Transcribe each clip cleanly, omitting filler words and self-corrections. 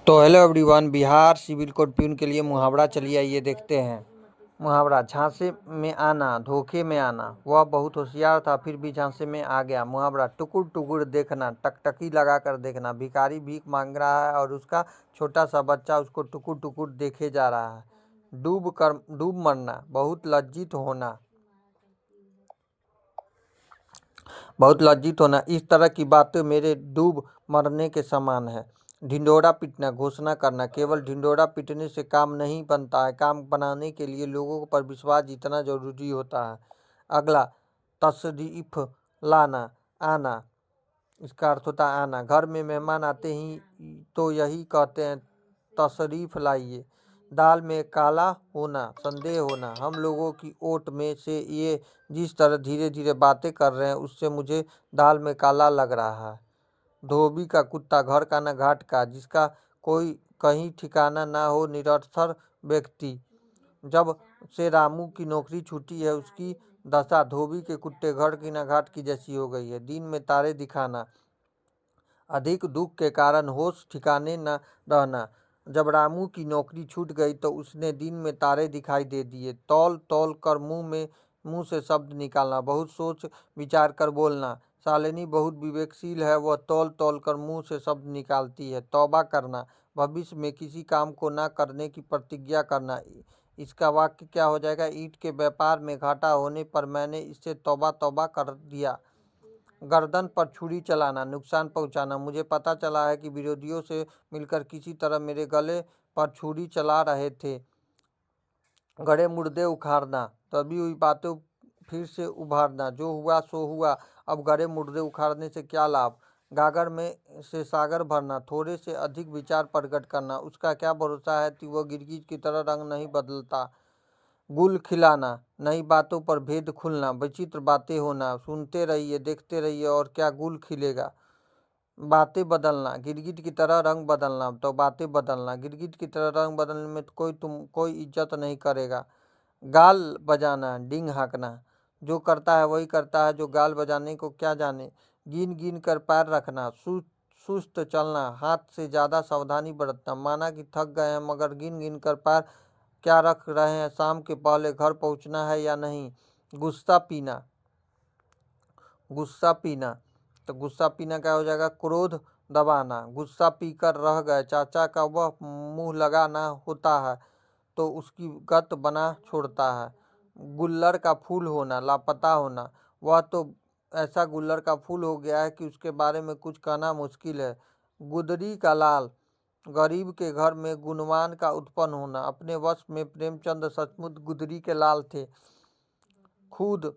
तो hello everyone, Bihar civil court peon के लिए मुहावरा चलिए आइए देखते हैं। मुहावरा, झांसे में आना धोखे में आना। वह बहुत होशियार था फिर भी झांसे में आ गया। मुहावरा, टुकुर टुकुर देखना, टकटकी लगा कर देखना। भिखारी भीख मांग रहा है और उसका छोटा सा बच्चा उसको टुकुर टुकुर देखे जा रहा है। डूब मरना, बहुत लज्जित होना। इस तरह की बातें मेरे डूब मरने के समान है। ढिंढोरा पीटना, घोषणा करना। केवल ढिंढोरा पीटने से काम नहीं बनता है, काम बनाने के लिए लोगों पर विश्वास जीतना जरूरी होता है। अगला, तशरीफ लाना, आना। इसका अर्थ होता है आना। घर में मेहमान आते ही तो यही कहते हैं, तशरीफ लाइए। दाल में काला होना, संदेह होना। हम लोगों की ओट में से ये जिस तरह धीरे धीरे बातें कर रहे हैं उससे मुझे दाल में काला लग रहा है। धोबी का कुत्ता, घर का न घाट का। जिसका कोई कहीं ठिकाना ना हो, निरक्षर व्यक्ति। जब से रामू की नौकरी छूटी है उसकी दशा धोबी के कुत्ते घर की न घाट की जैसी हो गई है। दिन में तारे दिखाना, अधिक दुख के कारण होश ठिकाने न रहना। जब रामू की नौकरी छूट गई तो उसने दिन में तारे दिखाई दे दिए। तौल तौल कर मुंह से शब्द निकालना, बहुत सोच विचार कर बोलना। शालिनी बहुत विवेकशील है, वह तौल तौल कर मुंह से शब्द निकालती है। तौबा करना, भविष्य में किसी काम को न करने की प्रतिज्ञा करना। इसका वाक्य क्या हो जाएगा? ईंट के व्यापार में घाटा होने पर मैंने इससे तौबा तौबा कर दिया। गर्दन पर छुरी चलाना, नुकसान पहुंचाना। मुझे पता चला है कि विरोधियों से मिलकर किसी तरह मेरे गले पर छुरी चला रहे थे। गड़े मुर्दे उखाड़ना, तभी हुई बातें फिर से उभारना। जो हुआ सो हुआ, अब गड़े मुर्दे उखाड़ने से क्या लाभ। गागर में से सागर भरना, थोड़े से अधिक विचार प्रकट करना। उसका क्या भरोसा है कि वह गिरगिट की तरह रंग नहीं बदलता। गुल खिलाना, नई बातों पर भेद खुलना, विचित्र बातें होना। सुनते रहिए, देखते रहिए और क्या गुल खिलेगा। बातें बदलना, गिरगिट की तरह रंग बदलना, तो बातें बदलना। गिरगिट की तरह रंग बदलने में तो कोई इज्जत नहीं करेगा। गाल बजाना, डींग हाँकना, जो करता है वही करता है, जो गाल बजाने को क्या जाने। गिन गिन कर पैर रखना, सुस्त चलना, हाथ से ज़्यादा सावधानी बरतना। माना कि थक गए हैं मगर गिन गिन कर पैर क्या रख रहे हैं, शाम के पहले घर पहुंचना है या नहीं। गुस्सा पीना, गुस्सा पीना, तो गुस्सा पीना क्या हो जाएगा? क्रोध दबाना। गुस्सा पीकर रह गए, चाचा का वह मुंह लगा ना होता है तो उसकी गत बना छोड़ता है। गुल्लर का फूल होना, लापता होना। वह तो ऐसा गुल्लर का फूल हो गया है कि उसके बारे में कुछ कहना मुश्किल है। गुदरी का लाल, गरीब के घर में गुणवान का उत्पन्न होना। अपने वश में प्रेमचंद सचमुच गुदरी के लाल थे। खुद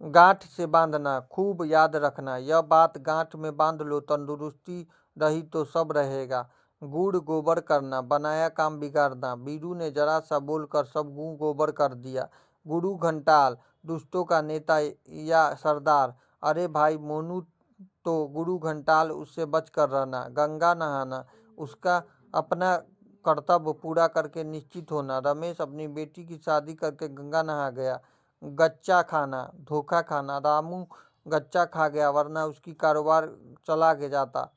गांठ से बांधना, खूब याद रखना। यह बात गांठ में बांध लो, तंदुरुस्ती रही तो सब रहेगा। गुड़ गोबर करना, बनाया काम बिगाड़ना। बीरू ने जरा सा बोलकर सब गुड़ गोबर कर दिया। गुरु घंटाल, दुष्टों का नेता या सरदार। अरे भाई मोनू तो गुरु घंटाल, उससे बच कर रहना। गंगा नहाना, उसका अपना कर्तव्य पूरा करके निश्चित होना। रमेश अपनी बेटी की शादी करके गंगा नहा गया। गच्चा खाना, धोखा खाना। रामू गच्चा खा गया वरना उसकी कारोबार चला के जाता।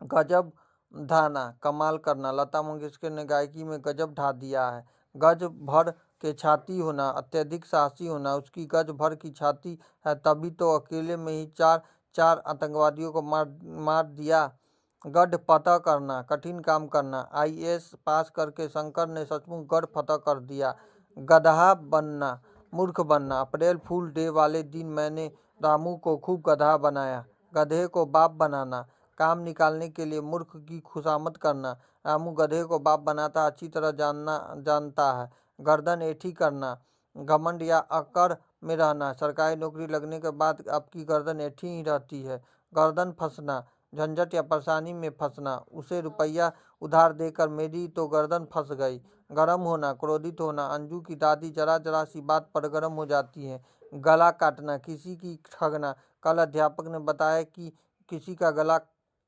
गजब ढाना, कमाल करना। लता मंगेशकर ने गायकी में गजब ढा दिया है। गज भर के छाती होना, अत्यधिक साहसी होना। उसकी गज भर की छाती है तभी तो अकेले में ही चार चार आतंकवादियों को मार दिया। गढ़ फतह करना, कठिन काम करना। आईएएस पास करके शंकर ने सचमुच गढ़ फतह कर दिया। गधा बनना, मूर्ख बनना। अप्रैल फूल डे वाले दिन मैंने रामू को खूब गधा बनाया। गधे को बाप बनाना, काम निकालने के लिए मूर्ख की खुशामद करना। रामू गधे को बाप बनाता अच्छी तरह जानता है। गर्दन ऐठी करना, घमंड या अकड़ में रहना। सरकारी नौकरी लगने के बाद आपकी गर्दन ऐठी ही रहती है। गर्दन फंसना, झंझट या परेशानी में फंसना। उसे रुपया उधार देकर मेरी तो गर्दन फंस गई। गरम होना, क्रोधित होना। अंजू की दादी जरा जरा सी बात पर गर्म हो जाती है। गला काटना, किसी की ठगना। कल अध्यापक ने बताया कि किसी का गला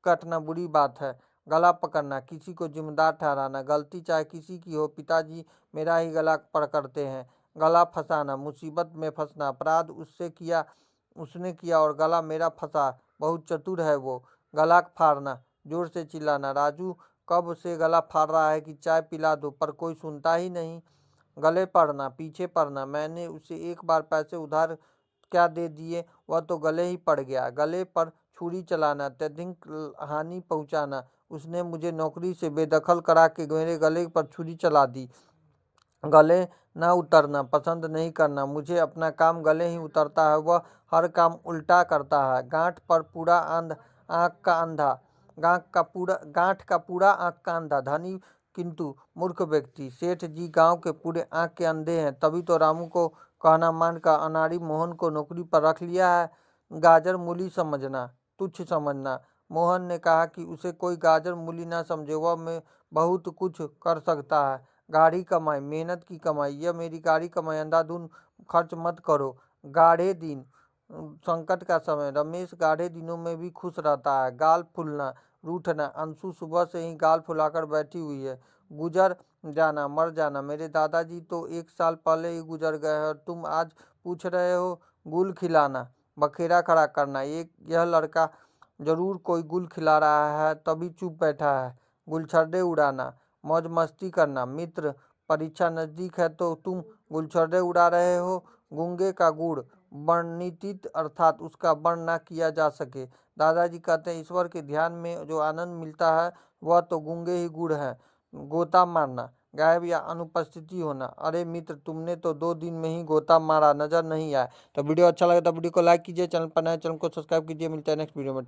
काटना बुरी बात है। गला पकड़ना, किसी को जिम्मेदार ठहराना। गलती चाहे किसी की हो, पिताजी मेरा ही गला पकड़ते हैं। गला फंसाना, मुसीबत में फंसना। अपराध उसने किया और गला मेरा फंसा। बहुत चतुर है वो। गला फाड़ना, जोर से चिल्लाना। राजू कब से गला फाड़ रहा है कि चाय पिला दो, पर कोई सुनता ही नहीं। गले पड़ना, पीछे पड़ना। मैंने उसे एक बार पैसे उधार क्या दे दिए, वह तो गले ही पड़ गया। गले पर छुरी चलाना, अत्यधिक हानि पहुंचाना। उसने मुझे नौकरी से बेदखल करा के मेरे गले पर छुरी चला दी। गले न उतरना पसंद नहीं करना, मुझे अपना काम गले ही उतरता है। वह हर काम उल्टा करता है। गांठ पर पूरा आँख का अंधा, गांठ का पूरा आँख का अंधा धनी किंतु मूर्ख व्यक्ति। सेठ जी गांव के पूरे आँख के अंधे हैं, तभी तो रामू को कहना मानकर अनाड़ी मोहन को नौकरी पर रख लिया है। गाजर मूली समझना, तुच्छ समझना। मोहन ने कहा कि उसे कोई गाजर मूली न समझे, वह में बहुत कुछ कर सकता है। गाढ़ी कमाई, मेहनत की कमाई, यह मेरी गाढ़ी कमाई, अंधाधुंध खर्च मत करो। गाढ़े दिन, संकट का समय। रमेश गाढ़े दिनों में भी खुश रहता है। गाल फूलना, रूठना। अंशु सुबह से ही गाल फुलाकर बैठी हुई है। गुजर जाना, मर जाना। मेरे दादाजी तो 1 साल पहले ही गुजर गए हैं और तुम आज पूछ रहे हो गुल खिलाना, बखेरा खड़ा करना। यह लड़का जरूर कोई गुल खिला रहा है, तभी चुप बैठा है। गुलछर्रे उड़ाना, मौज मस्ती करना। मित्र, परीक्षा नजदीक है तो तुम गुलछर्रे उड़ा रहे हो। गूंगे का गुड़ वर्णित, अर्थात उसका वर्ण न किया जा सके। दादाजी कहते हैं ईश्वर के ध्यान में जो आनंद मिलता है वह तो गूंगे ही गुड़ है। गोता मारना, गायब या अनुपस्थिति होना। अरे मित्र, तुमने तो 2 दिन में ही गोता मारा, नजर नहीं आया। तो वीडियो अच्छा लगा तो वीडियो को लाइक कीजिए, चैनल पर नए चैनल को सब्सक्राइब कीजिए। मिलते हैं नेक्स्ट वीडियो में।